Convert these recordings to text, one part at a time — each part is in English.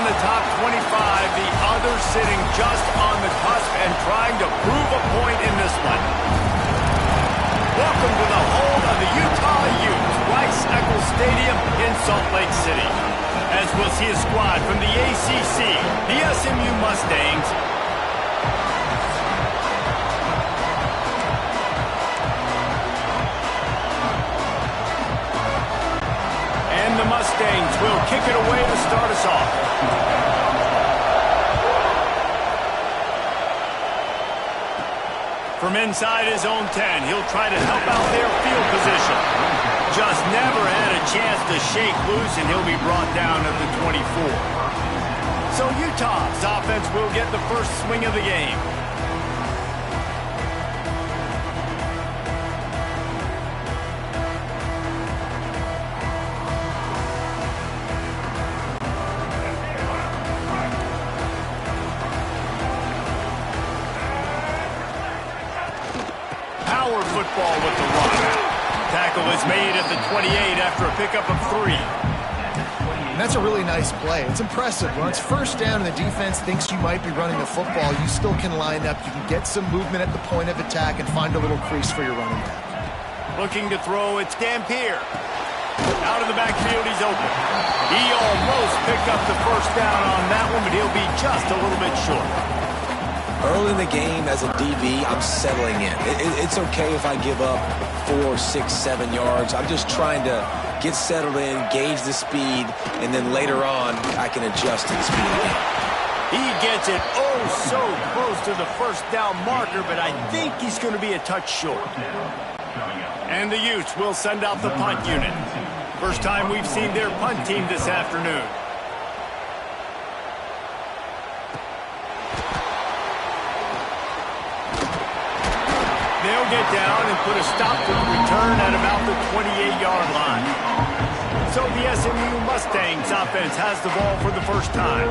in the top 25, the other sitting just on the cusp and trying to prove a point in this one. Welcome to the home of the Utah Utes, Rice-Eccles Stadium in Salt Lake City. As we'll see a squad from the ACC, the SMU Mustangs, and the Mustangs will kick it away to start us off. From inside his own 10, he'll try to help out their field position. Just never had a chance to shake loose, and he'll be brought down at the 24. So Utah's offense will get the first swing of the game. Football with the run. Tackle is made at the 28 after a pickup of 3. And that's a really nice play. It's impressive. When it's first down and the defense thinks you might be running the football, you still can line up. You can get some movement at the point of attack and find a little crease for your running back. Looking to throw, it's Dampier. Out of the backfield, he's open. He almost picked up the first down on that one, but he'll be just a little bit short. Early in the game, as a DB, I'm settling in. It's okay if I give up 4, 6, 7 yards. I'm just trying to get settled in, gauge the speed, and then later on, I can adjust to the speed again. He gets it oh so close to the first down marker, but I think he's going to be a touch short. And the Utes will send out the punt unit. First time we've seen their punt team this afternoon. They'll get down and put a stop to the return at about the 28-yard line. So the SMU Mustangs offense has the ball for the first time.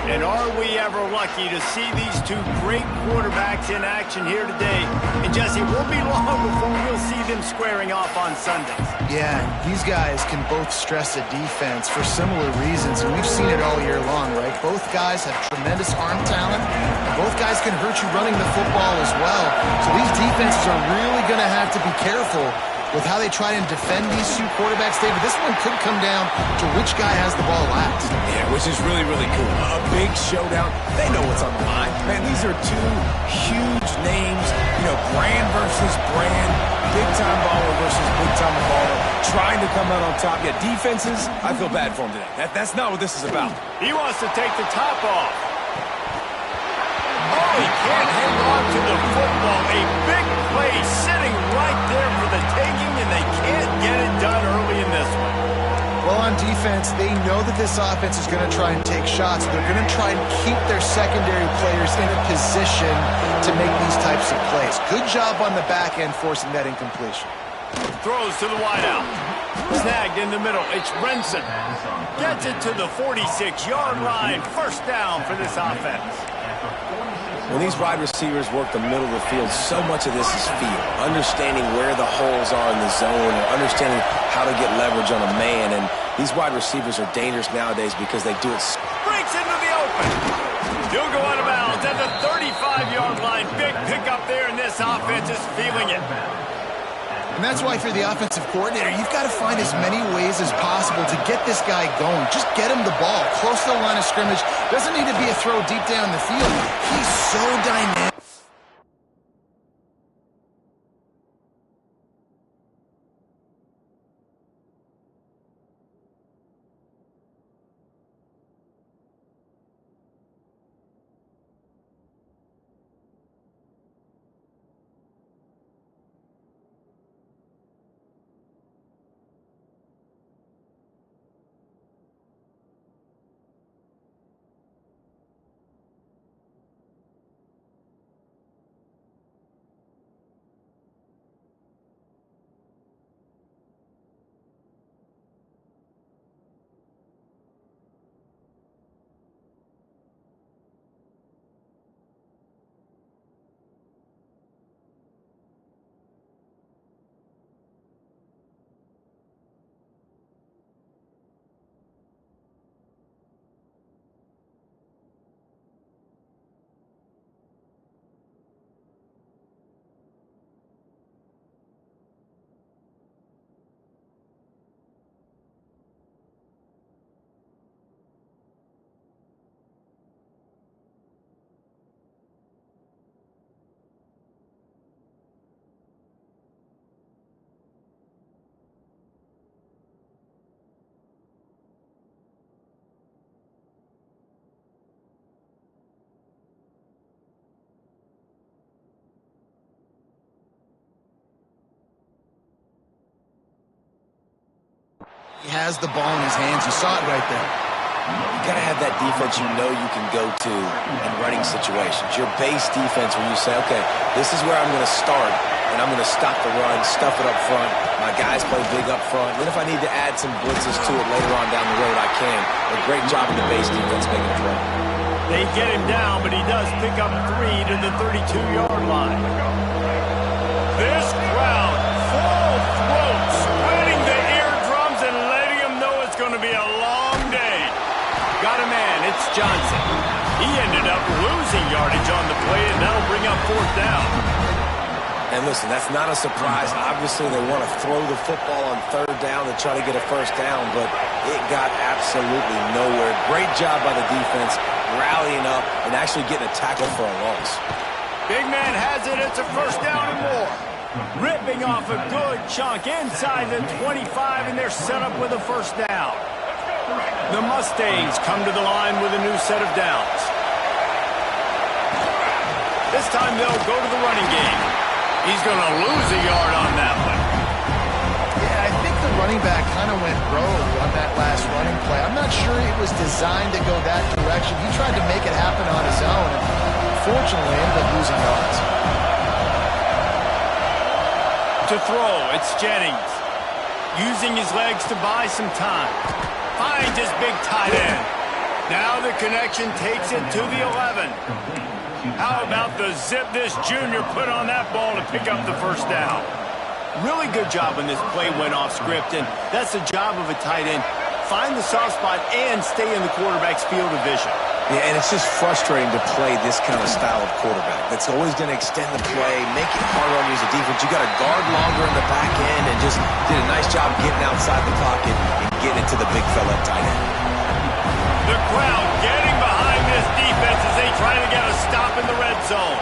And are we ever lucky to see these two great quarterbacks in action here today? And Jesse, it won't be long before we'll see them squaring off on Sundays. Yeah, these guys can both stress a defense for similar reasons, and we've seen it all year long, right? Both guys have tremendous arm talent, and both guys can hurt you running the football as well. So these defenses are really going to have to be careful with how they try and defend these two quarterbacks, David. This one could come down to which guy has the ball last. Yeah, which is really, really cool. A big showdown. They know what's on the line. Man, these are two huge names. You know, brand versus brand. Big-time baller versus big-time baller. Trying to come out on top. Yeah, defenses, I feel bad for them today. That's not what this is about. He wants to take the top off. Oh, he can't hang on to the football. A big play sitting right there for the taking, and they can't get it done early in this one. Well, on defense, they know that this offense is going to try and take shots. They're going to try and keep their secondary players in a position to make these types of plays. Good job on the back end forcing that incompletion. Throws to the wideout. Snagged in the middle. It's Renson. Gets it to the 46-yard line. First down for this offense. When these wide receivers work the middle of the field, so much of this is feel. Understanding where the holes are in the zone, or understanding how to get leverage on a man. And these wide receivers are dangerous nowadays because they do it. Breaks into the open. He'll go out of bounds at the 35-yard line. Big pickup there, and this offense is feeling it. And that's why, if you're the offensive coordinator, you've got to find as many ways as possible to get this guy going. Just get him the ball close to the line of scrimmage. Doesn't need to be a throw deep down the field. He's so dynamic. He has the ball in his hands. You saw it right there. You got to have that defense you know you can go to in running situations. Your base defense where you say, okay, this is where I'm going to start, and I'm going to stop the run, stuff it up front. My guys play big up front. Then if I need to add some blitzes to it later on down the road, I can. A great job of the base defense making a play. They get him down, but he does pick up 3 to the 32-yard line. This crowd, full throat, spreading the eardrums and letting him know it's going to be a long day. Got a man, it's Johnson. He ended up losing yardage on the play, and that'll bring up 4th down. And listen, that's not a surprise. Obviously, they want to throw the football on 3rd down to try to get a 1st down, but it got absolutely nowhere. Great job by the defense, rallying up and actually getting a tackle for a loss. Big man has it. It's a 1st down and more. Ripping off a good chunk inside the 25, and they're set up with a 1st down. The Mustangs come to the line with a new set of downs. This time they'll go to the running game. He's going to lose a yard on that one. Yeah, I think the running back kind of went rogue on that last running play. I'm not sure it was designed to go that direction. He tried to make it happen on his own, and unfortunately ended up losing yards. To throw, it's Jennings. Using his legs to buy some time. Finds his big tight end. Now the connection takes it to the 11. How about the zip this junior put on that ball to pick up the 1st down? Really good job when this play went off script, and that's the job of a tight end. Find the soft spot and stay in the quarterback's field of vision. Yeah, and it's just frustrating to play this kind of style of quarterback. That's always going to extend the play, make it harder on you as a defense. You got to guard longer in the back end, and just did a nice job getting outside the pocket and getting it to the big fella tight end. The crowd getting behind this defense as they try to get a stop in the red zone.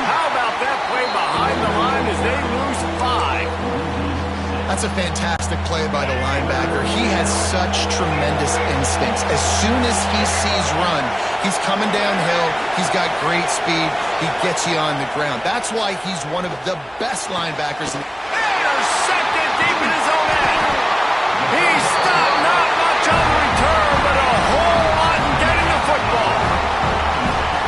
How about that play behind the line as they lose 5? That's a fantastic play by the linebacker. He has such tremendous instincts. As soon as he sees run, he's coming downhill. He's got great speed. He gets you on the ground. That's why he's one of the best linebackers. Intercepted deep in his own end. He stopped, not much on the return, but a whole lot in getting the football.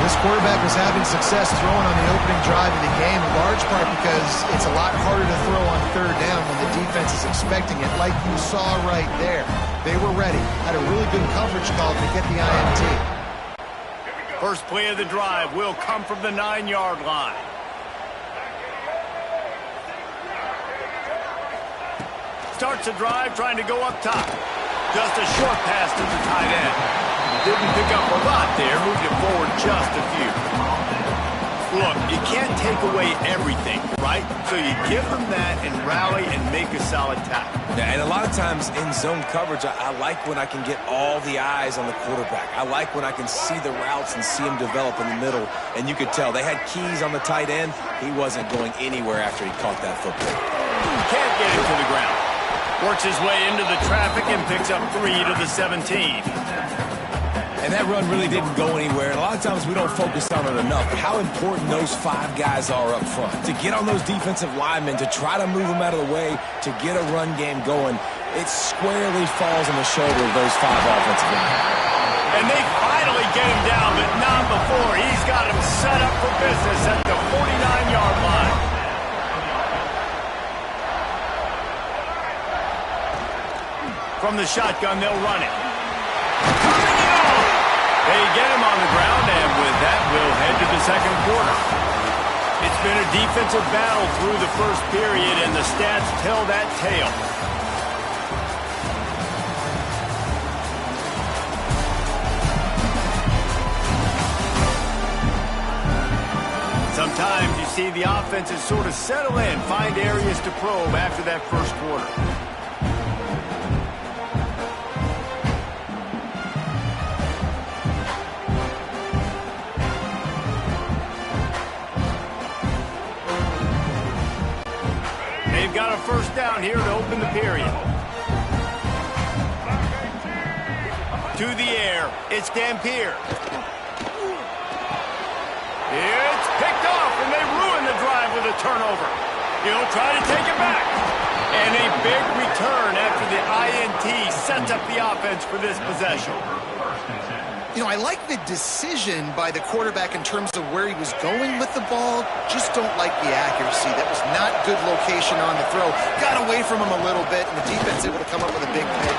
This quarterback was having success throwing on the opening drive of the game, in large part because it's a lot harder to throw on 3rd down when the defense is expecting it, like you saw right there. They were ready, had a really good coverage call to get the INT. First play of the drive will come from the 9-yard line. Starts the drive trying to go up top. Just a short pass to the tight end. Didn't pick up a lot there, moved it forward just a few. Look, you can't take away everything, right? So you give them that and rally and make a solid tackle. Yeah, and a lot of times in zone coverage, I like when I can get all the eyes on the quarterback. I like when I can see the routes and see him develop in the middle. And you could tell they had keys on the tight end. He wasn't going anywhere after he caught that football. Can't get it to the ground. Works his way into the traffic and picks up 3 to the 17. And that run really didn't go anywhere. And a lot of times we don't focus on it enough. But how important those 5 guys are up front. To get on those defensive linemen, to try to move them out of the way, to get a run game going, it squarely falls on the shoulder of those 5 offensive linemen. And they finally get him down, but not before. He's got him set up for business at the 49-yard line. From the shotgun, they'll run it. They get him on the ground, and with that, we'll head to the 2nd quarter. It's been a defensive battle through the 1st period, and the stats tell that tale. Sometimes you see the offenses sort of settle in, find areas to probe after that 1st quarter. They've got a 1st down here to open the period. To the air, it's Dampier. It's picked off, and they ruin the drive with a turnover. He'll try to take it back. And a big return after the INT sets up the offense for this possession. You know, I like the decision by the quarterback in terms of where he was going with the ball. Just don't like the accuracy. That was not good location on the throw. Got away from him a little bit, and the defense able to come up with a big pick.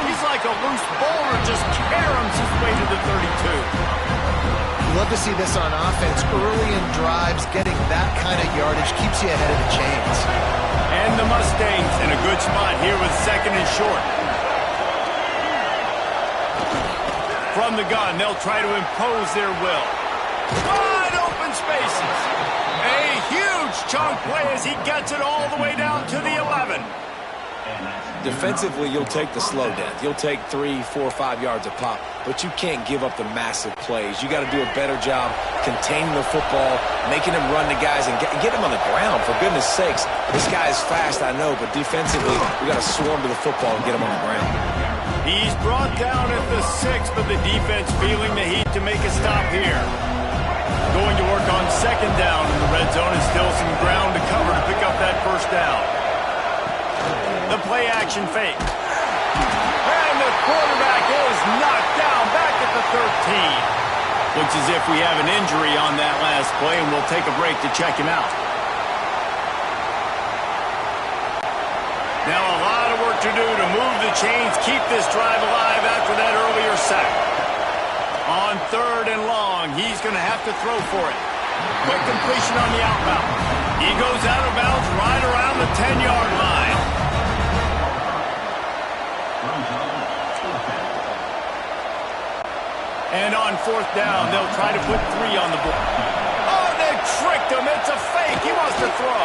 He's like a loose bowler, just caroms his way to the 32. Love to see this on offense. Early in drives, getting that kind of yardage keeps you ahead of the chains. And the Mustangs in a good spot here with second and short. From the gun, they'll try to impose their will. Wide open spaces. A huge chunk play as he gets it all the way down to the 11. Defensively, you'll take the slow death. You'll take 3, 4, 5 yards a pop, but you can't give up the massive plays. You got to do a better job containing the football, making him run the guys, and get him on the ground, for goodness sakes. This guy is fast, I know, but defensively, we got to swarm to the football and get him on the ground. He's brought down at the 6, but the defense feeling the heat to make a stop here. Going to work on second down in the red zone, and still some ground to cover to pick up that first down. The play action fake. And the quarterback is knocked down back at the 13. Looks as if we have an injury on that last play, and we'll take a break to check him out. Now a lot of work to do to move the chains, keep this drive alive after that earlier sack. On third and long, he's going to have to throw for it. Quick completion on the outbound. He goes out of bounds right around the 10-yard line. And on fourth down, they'll try to put 3 on the board. Oh, they tricked him. It's a fake. He wants to throw.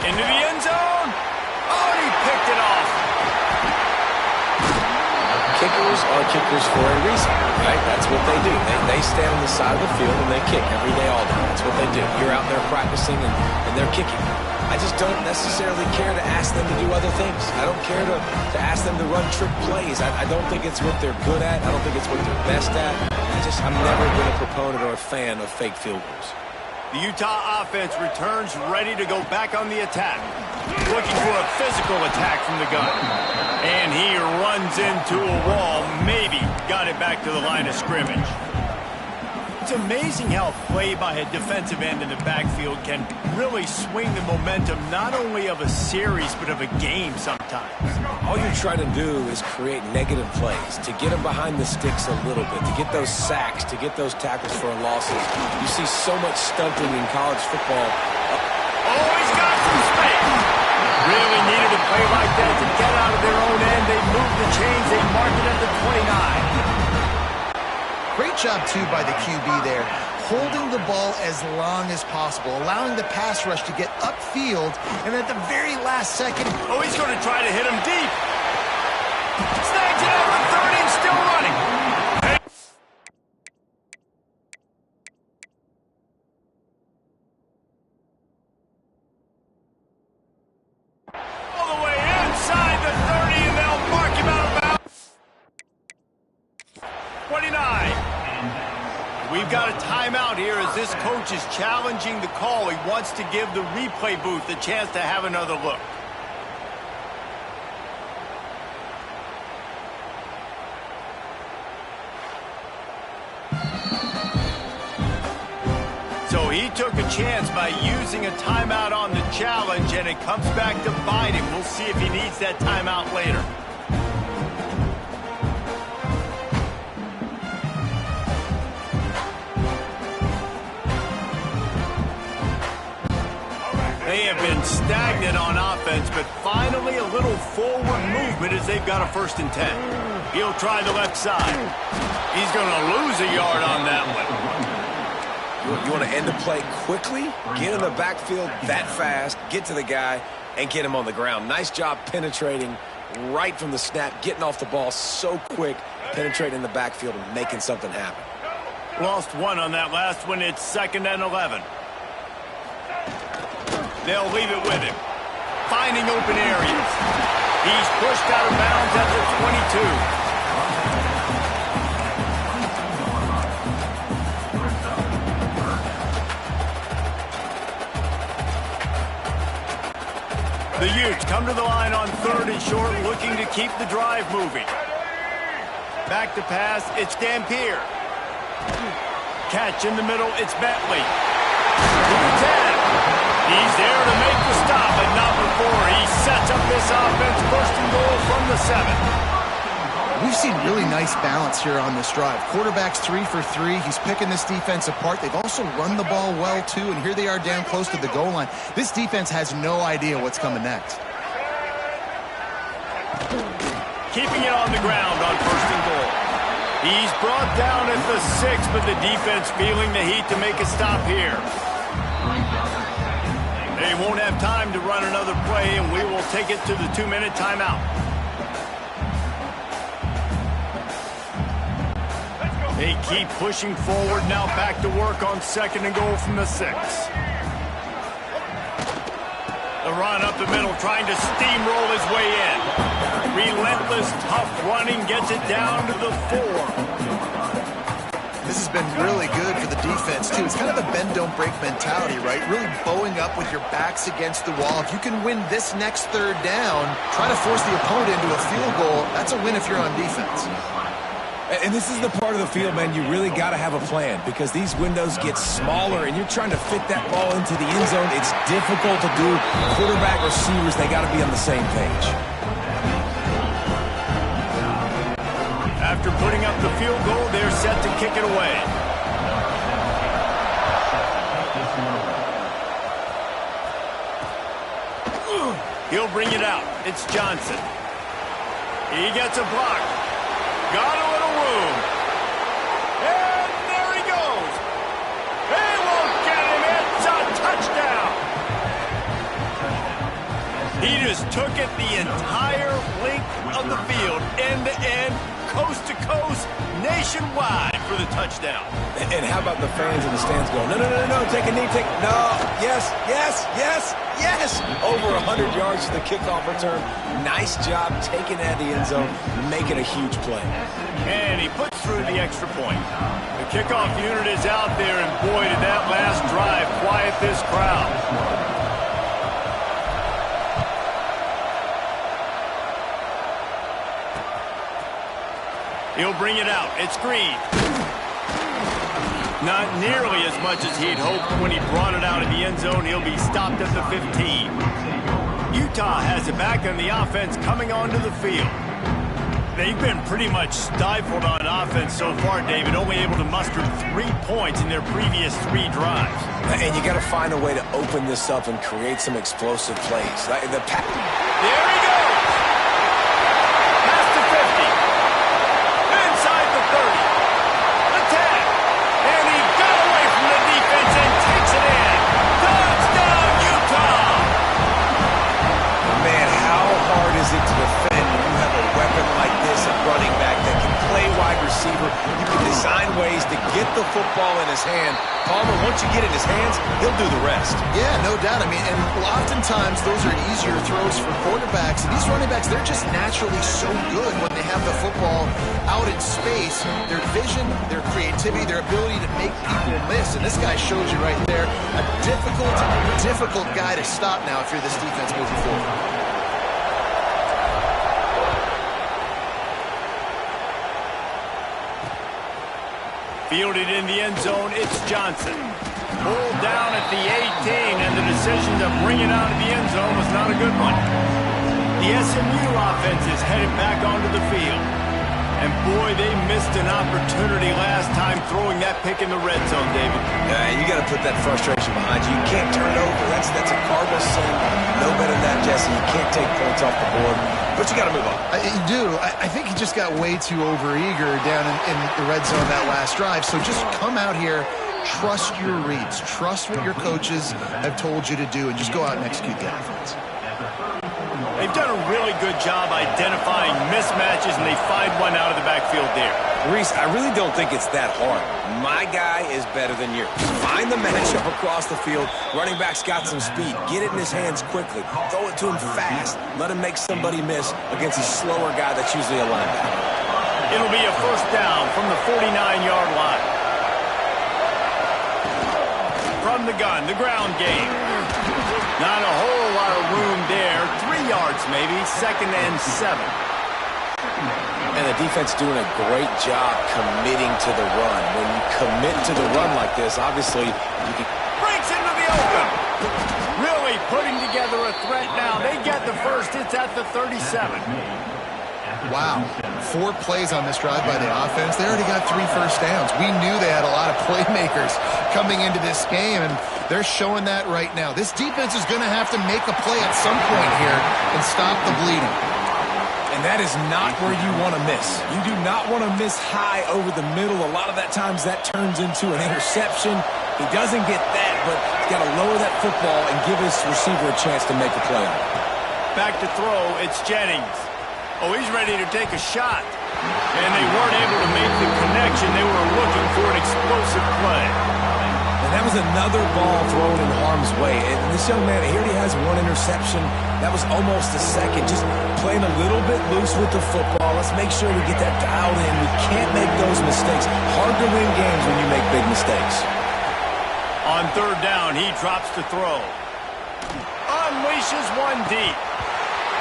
Into the end zone. Oh, he picked it off. Kickers are kickers for a reason, right? That's what they do. They stand on the side of the field and they kick every day, all day. That's what they do. You're out there practicing and they're kicking. I just don't necessarily care to ask them to do other things. I don't care to ask them to run trick plays. I don't think it's what they're good at. I don't think it's what they're best at. I'm never been a proponent or a fan of fake field goals. The Utah offense returns ready to go back on the attack. Looking for a physical attack from the gun. And he runs into a wall. Maybe got it back to the line of scrimmage. It's amazing how play by a defensive end in the backfield can really swing the momentum not only of a series but of a game sometimes. All you're trying to do is create negative plays, to get them behind the sticks a little bit, to get those sacks, to get those tackles for losses. You see so much stunting in college football. Oh, he's got some space. Really needed a play like that to get out of their own end. They move the chains. They mark it at the 29. Great job, too, by the QB there. Holding the ball as long as possible, allowing the pass rush to get upfield, and at the very last second... Oh, he's going to try to hit him deep. Snags it at the 30 and still running. All the way inside the 30, and they'll mark him out of bounds. 29. We've got a timeout here as this coach is challenging the call. He wants to give the replay booth a chance to have another look. So he took a chance by using a timeout on the challenge, and it comes back to bite him. We'll see if he needs that timeout later. They have been stagnant on offense, but finally a little forward movement as they've got a 1st and 10. He'll try the left side. He's going to lose a yard on that one. You want to end the play quickly, get in the backfield that fast, get to the guy, and get him on the ground. Nice job penetrating right from the snap, getting off the ball so quick, penetrating the backfield and making something happen. Lost 1 on that last one. It's 2nd and 11. They'll leave it with him. Finding open areas. He's pushed out of bounds at the 22. The Utes come to the line on 3rd and short, looking to keep the drive moving. Back to pass, it's Dampier. Catch in the middle, it's Bentley. To the 10. He's there to make the stop, but not before he sets up this offense. 1st and goal from the 7. We've seen really nice balance here on this drive. Quarterback's 3 for 3. He's picking this defense apart. They've also run the ball well, too, and here they are down close to the goal line. This defense has no idea what's coming next. Keeping it on the ground on 1st and goal. He's brought down at the 6, but the defense feeling the heat to make a stop here. They won't have time to run another play, and we will take it to the 2-minute timeout. They keep pushing forward, now back to work on 2nd and goal from the 6. The run up the middle, trying to steamroll his way in. Relentless, tough running, gets it down to the 4. This has been really good for the defense, too. It's kind of a bend-don't-break mentality, right? Really bowing up with your backs against the wall. If you can win this next 3rd down, try to force the opponent into a field goal, that's a win if you're on defense. And this is the part of the field, man, you really got to have a plan because these windows get smaller and you're trying to fit that ball into the end zone. It's difficult to do. Quarterback, receivers, they got to be on the same page. After putting up the field goal, they're set to kick it away. He'll bring it out. It's Johnson. He gets a block. Got a little room. And there he goes. They won't get him. It's a touchdown. He just took it the entire length of the field, end to end, coast to coast, nationwide for the touchdown. And how about the fans in the stands going, no, take a knee, no, yes. Over 100 yards to the kickoff return. Nice job taking that in the end zone, making a huge play. And he puts through the extra point. The kickoff unit is out there, and boy, did that last drive quiet this crowd. He'll bring it out. It's Green. Not nearly as much as he'd hoped when he brought it out of the end zone. He'll be stopped at the 15. Utah has it back, and the offense coming onto the field. They've been pretty much stifled on offense so far, David, only able to muster 3 points in their previous 3 drives. And you got to find a way to open this up and create some explosive plays. There he goes! Past the 50. Inside the 30. The 10. And he got away from the defense and takes it in. Touchdown, Utah! Man, how hard is it to defend when you have a weapon like this at running back that can play wide receiver? You can design ways to get the football in his hand. Palmer, once you get it in his hands, he'll do the rest. Yeah, no doubt. I mean, and oftentimes those are easier throws for quarterbacks. And these running backs, they're just naturally so good when they have the football out in space. Their vision, their creativity, their ability to make people miss. And this guy shows you right there, a difficult guy to stop now if you're this defense moving forward. Fielded in the end zone, it's Johnson. Pulled down at the 18, and the decision to bring it out of the end zone was not a good one. The SMU offense is headed back onto the field. And boy, they missed an opportunity last time throwing that pick in the red zone, David. You got to put that frustration behind you. You can't turn it over. That's a Cardinal sin. No better than that, Jesse. You can't take points off the board. But you got to move on. You do. I think he just got way too overeager down in the red zone that last drive. So just come out here, trust your reads, trust what your coaches have told you to do, and just go out and execute the offense. They've done a really good job identifying mismatches, and they find one out of the backfield there. Reese, I really don't think it's that hard. My guy is better than yours. Find the matchup across the field. Running back's got some speed. Get it in his hands quickly. Throw it to him fast. Let him make somebody miss against a slower guy that's usually a linebacker. It'll be a first down from the 49-yard line. From the gun, the ground game. Not a whole lot of room there. yards maybe, 2nd and 7. And the defense doing a great job committing to the run. When you commit to the run like this, obviously you can... Breaks into the open. Really putting together a threat now. They get the first. It's at the 37. Wow. 4 plays on this drive by the offense. They already got 3 first downs. We knew they had a lot of playmakers coming into this game, and they're showing that right now. This defense is going to have to make a play at some point here and stop the bleeding. And that is not where you want to miss. You do not want to miss high over the middle. A lot of that times that turns into an interception. He doesn't get that, but he's got to lower that football and give his receiver a chance to make a play. Back to throw, it's Jennings. Oh, he's ready to take a shot. And they weren't able to make the connection. They were looking for an explosive play. And that was another ball thrown in harm's way. And this young man, he already has 1 interception. That was almost a second. Just playing a little bit loose with the football. Let's make sure we get that dialed in. We can't make those mistakes. Hard to win games when you make big mistakes. On 3rd down, he drops to throw. Unleashes one deep.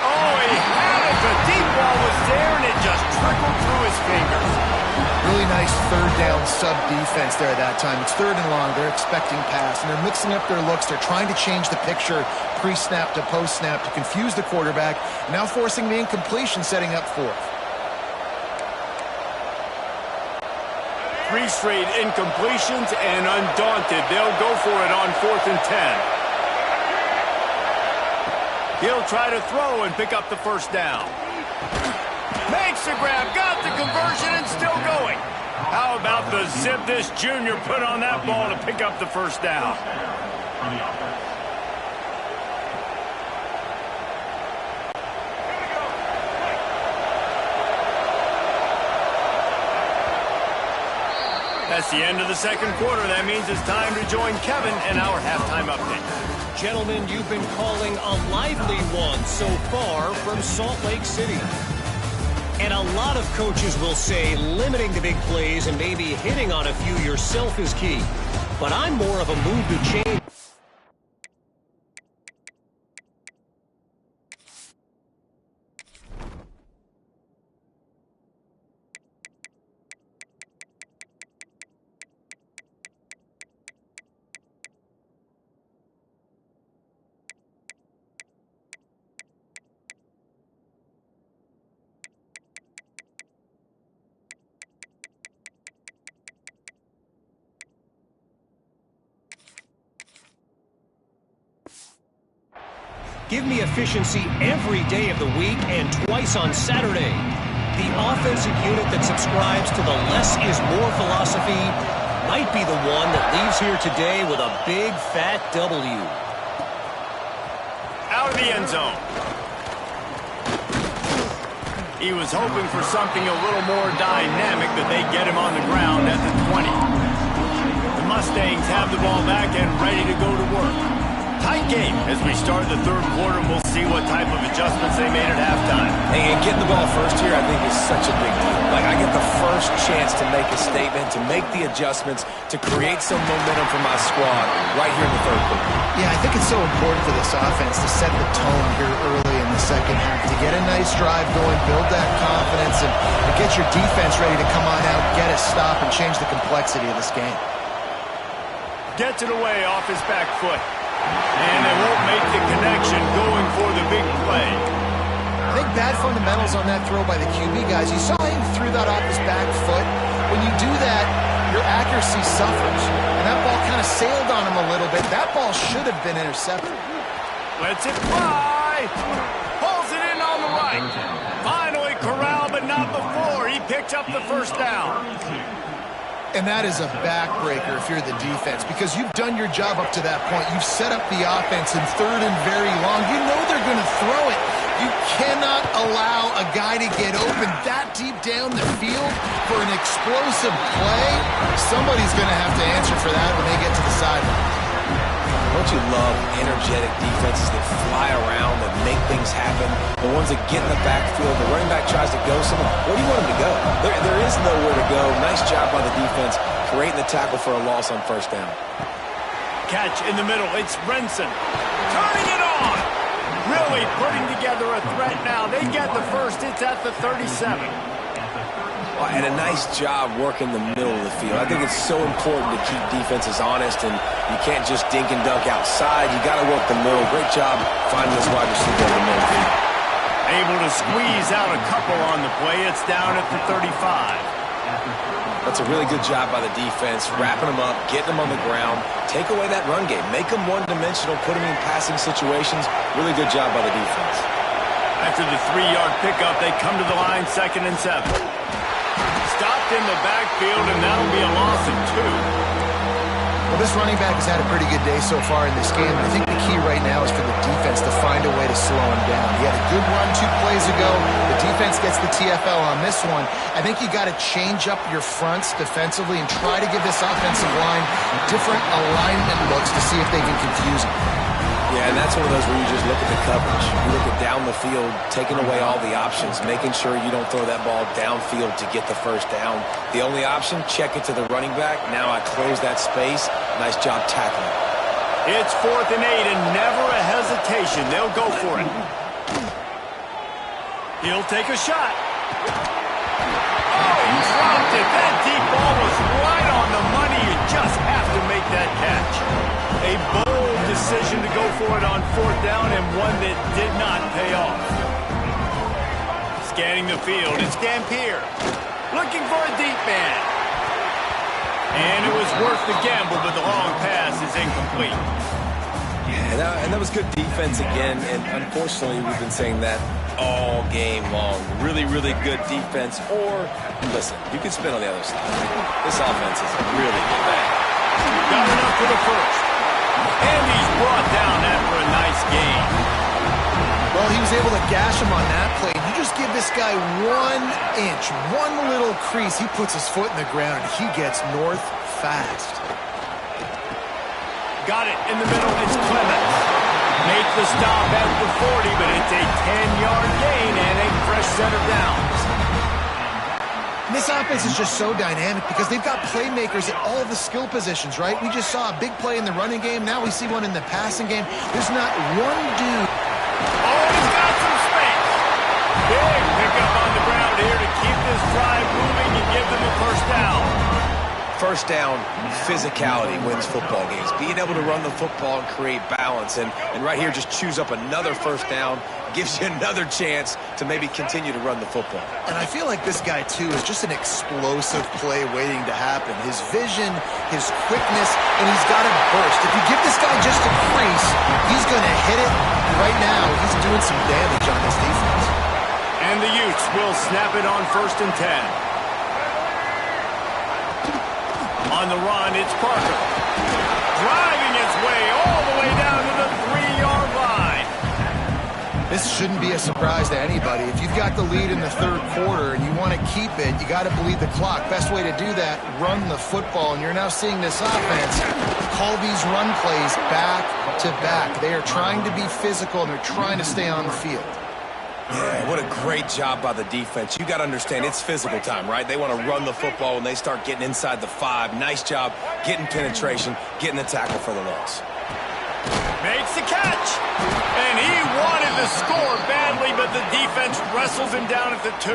Oh, he had it. The deep ball was there, and it just trickled through his fingers. Really nice 3rd down sub-defense there at that time. It's 3rd and long. They're expecting pass, and they're mixing up their looks. They're trying to change the picture pre-snap to post-snap to confuse the quarterback, now forcing the incompletion, setting up 4th. 3 straight incompletions, and undaunted, they'll go for it on 4th and 10. He'll try to throw and pick up the first down. Makes the grab, got the conversion, and still going. How about the zip this junior put on that ball to pick up the first down? That's the end of the 2nd quarter. That means it's time to join Kevin in our halftime update. Gentlemen, you've been calling a lively one so far from Salt Lake City. And a lot of coaches will say limiting the big plays and maybe hitting on a few yourself is key. But I'm more of a move to change. Give me efficiency every day of the week and twice on Saturday. The offensive unit that subscribes to the less is more philosophy might be the one that leaves here today with a big fat W. Out of the end zone. He was hoping for something a little more dynamic, but they get him on the ground at the 20. The Mustangs have the ball back and ready to go to work. Tight game as we start the 3rd quarter, and we'll see what type of adjustments they made at halftime. Hey, and getting the ball first here, I think, is such a big deal. Like, I get the first chance to make a statement, to make the adjustments, to create some momentum for my squad right here in the 3rd quarter. Yeah, I think it's so important for this offense to set the tone here early in the 2nd half, to get a nice drive going, build that confidence, and get your defense ready to come on out, get a stop, and change the complexity of this game. Gets it away off his back foot. And they won't make the connection going for the big play. I think bad fundamentals on that throw by the QB guys. You saw him threw that off his back foot. When you do that, your accuracy suffers. And that ball kind of sailed on him a little bit. That ball should have been intercepted. Lets it fly. Pulls it in on the right. Finally corralled, but not before. He picked up the first down. And that is a backbreaker if you're the defense, because you've done your job up to that point. You've set up the offense in 3rd and very long. You know they're going to throw it. You cannot allow a guy to get open that deep down the field for an explosive play. Somebody's going to have to answer for that when they get to the sideline. Don't you love energetic defenses that fly around, that make things happen? The ones that get in the backfield, the running back tries to go somewhere. Where do you want him to go? There is nowhere to go. Nice job by the defense, creating the tackle for a loss on first down. Catch in the middle. It's Brinson. Turning it on. Really putting together a threat now. They get the first. It's at the 37. And a nice job working the middle of the field. I think it's so important to keep defenses honest, and you can't just dink and dunk outside. You got to work the middle. Great job finding this wide receiver in the middle. Able to squeeze out a couple on the play. It's down at the 35. That's a really good job by the defense, wrapping them up, getting them on the ground, take away that run game, make them one-dimensional, put them in passing situations. Really good job by the defense. After the 3-yard pickup, they come to the line 2nd and 7. Stopped in the backfield, and that'll be a loss of 2. Well, this running back has had a pretty good day so far in this game. I think the key right now is for the defense to find a way to slow him down. He had a good run 2 plays ago. The defense gets the TFL on this one. I think you got to change up your fronts defensively and try to give this offensive line different alignment looks to see if they can confuse him. Yeah, and that's one of those where you just look at the coverage. You look at down the field, taking away all the options, making sure you don't throw that ball downfield to get the first down. The only option, check it to the running back. Now I close that space. Nice job tackling. It's 4th and 8 and never a hesitation. They'll go for it. He'll take a shot. Oh, he dropped it. That deep ball was right on the money. You just have to make that catch. A bold decision to go for it on 4th down, and one that did not pay off. Scanning the field, it's Dampier. Looking for a deep man. And it was worth the gamble, but the long pass is incomplete. Yeah, and that was good defense again, and unfortunately we've been saying that all game long. Really, really good defense, or, listen, you can spin on the other side. This offense is really bad. Got enough for the first. And he's brought down after a nice gain. Well, he was able to gash him on that play. You just give this guy 1 inch, one little crease, he puts his foot in the ground, and he gets north fast. Got it in the middle. It's Clemens. Make the stop at the 40, but it's a 10-yard gain and a fresh set of downs. This offense is just so dynamic because they've got playmakers at all of the skill positions, right? We just saw a big play in the running game. Now we see one in the passing game. There's not one dude. Oh, he's got some space. Big pickup on the ground here to keep this drive moving and give them a first down. First down, physicality wins football games. Being able to run the football and create balance. And right here, just choose up another first down. Gives you another chance to maybe continue to run the football. And I feel like this guy, too, is just an explosive play waiting to happen. His vision, his quickness, and he's got a burst. If you give this guy just a crease, he's going to hit it. Right now, he's doing some damage on this defense. And the Utes will snap it on 1st and 10. On the run, it's Parker. Driving his way all the way down to the 3-yard line. This shouldn't be a surprise to anybody. If you've got the lead in the 3rd quarter and you want to keep it, you got to bleed the clock. Best way to do that, run the football. And you're now seeing this offense call these run plays back to back. They are trying to be physical, and they're trying to stay on the field. Yeah, what a great job by the defense. You got to understand, it's physical time, right? They want to run the football when they start getting inside the 5. Nice job getting penetration, getting the tackle for the loss. Makes the catch. And he wanted to score badly, but the defense wrestles him down at the 2.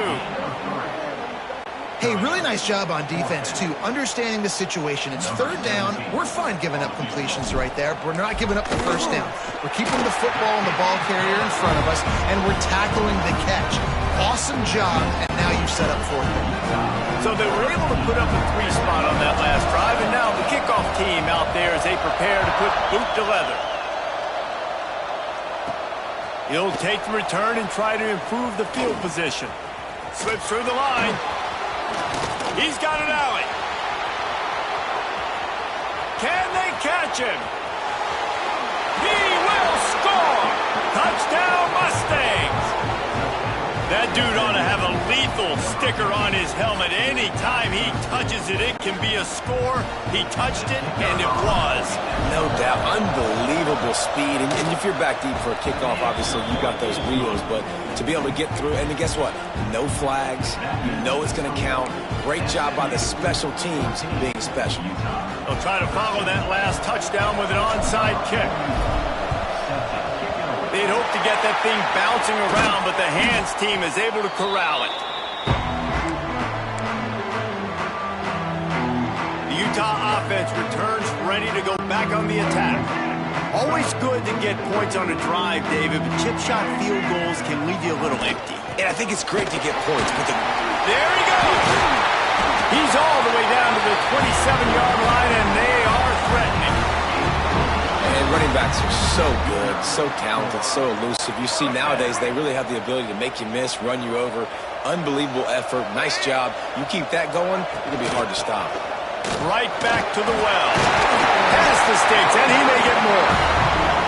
Hey, really nice job on defense, too. Understanding the situation. It's 3rd down. We're fine giving up completions right there. We're not giving up the first down. We're keeping the football and the ball carrier in front of us, and we're tackling the catch. Awesome job, and now you set up 4th down. So they were able to put up a 3 spot on that last drive, and now the kickoff team out there as they prepare to put boot to leather. He'll take the return and try to improve the field position. Slips through the line. He's got an alley. Can they catch him? He will score! Touchdown Mustangs! That dude ought to have a lethal sticker on his helmet. Anytime he touches it, it can be a score. He touched it, and it was. No doubt. Unbelievable speed. And if you're back deep for a kickoff, obviously you got those wheels. But to be able to get through, and guess what? No flags. You know it's going to count. Great job by the special teams being special. They'll try to follow that last touchdown with an onside kick. They'd hope to to get that thing bouncing around, but the hands team is able to corral it. The Utah offense returns ready to go back on the attack. Always good to get points on a drive, David, but chip shot field goals can leave you a little empty. And I think it's great to get points, but there he goes! He's all the way down to the 27-yard line, and they are threatening. And running backs are so good, so talented, so elusive. You see nowadays they really have the ability to make you miss, run you over. Unbelievable effort. Nice job. You keep that going, it's going to be hard to stop. Right back to the well. Past the sticks, and he may get more.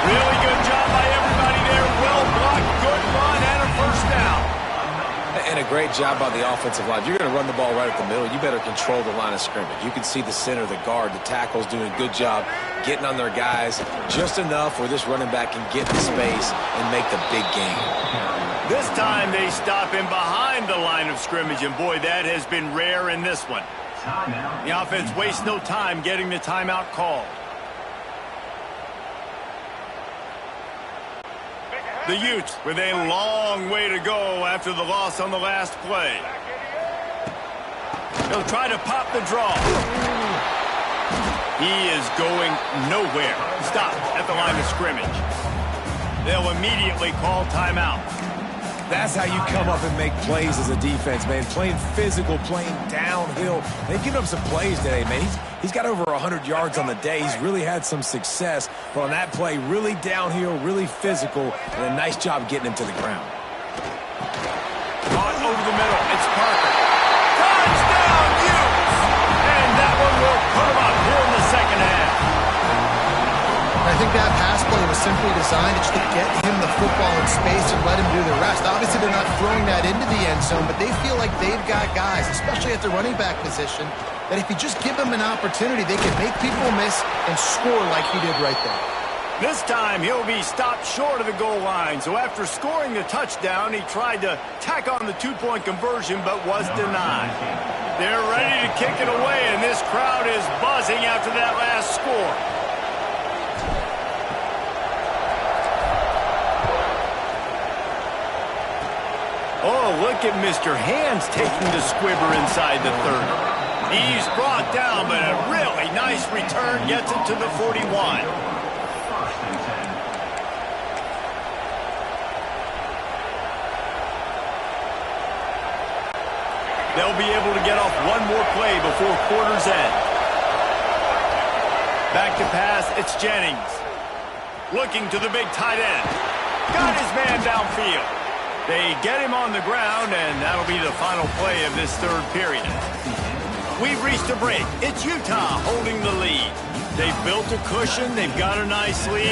Really good job by everybody there. Well blocked, good run, and a first down. And a great job by the offensive line. If you're going to run the ball right at the middle, you better control the line of scrimmage. You can see the center, the guard, the tackles doing a good job getting on their guys just enough where this running back can get in space and make the big game. This time they stop him behind the line of scrimmage, and boy, that has been rare in this one. The offense wastes no time getting the timeout called. The Utes with a long way to go after the loss on the last play. He'll try to pop the draw. He is going nowhere. Stop at the line of scrimmage. They'll immediately call timeout. That's how you come up and make plays as a defense, man. Playing physical, playing downhill. They've given up some plays today, man. He's got over 100 yards on the day. He's really had some success. But on that play, really downhill, really physical, and a nice job getting him to the ground. Caught over the middle. It's Parker. Touchdown, Utes! And that one will put him up here in the second half. I think that pass play was simply designed to get him the football in space and let him do the rest. Obviously, they're not throwing that into the end zone, but they feel like they've got guys, especially at the running back position, that if you just give them an opportunity, they can make people miss and score like he did right there. This time, he'll be stopped short of the goal line. So after scoring the touchdown, he tried to tack on the two-point conversion, but was denied. They're ready to kick it away, and this crowd is buzzing after that last score. Oh, look at Mr. Hands taking the squibber inside the 30. He's brought down, but a really nice return gets him to the 41. They'll be able to get off one more play before quarter's end. Back to pass, it's Jennings. Looking to the big tight end. Got his man downfield. They get him on the ground, and that'll be the final play of this third period. We've reached a break. It's Utah holding the lead. They've built a cushion. They've got a nice lead.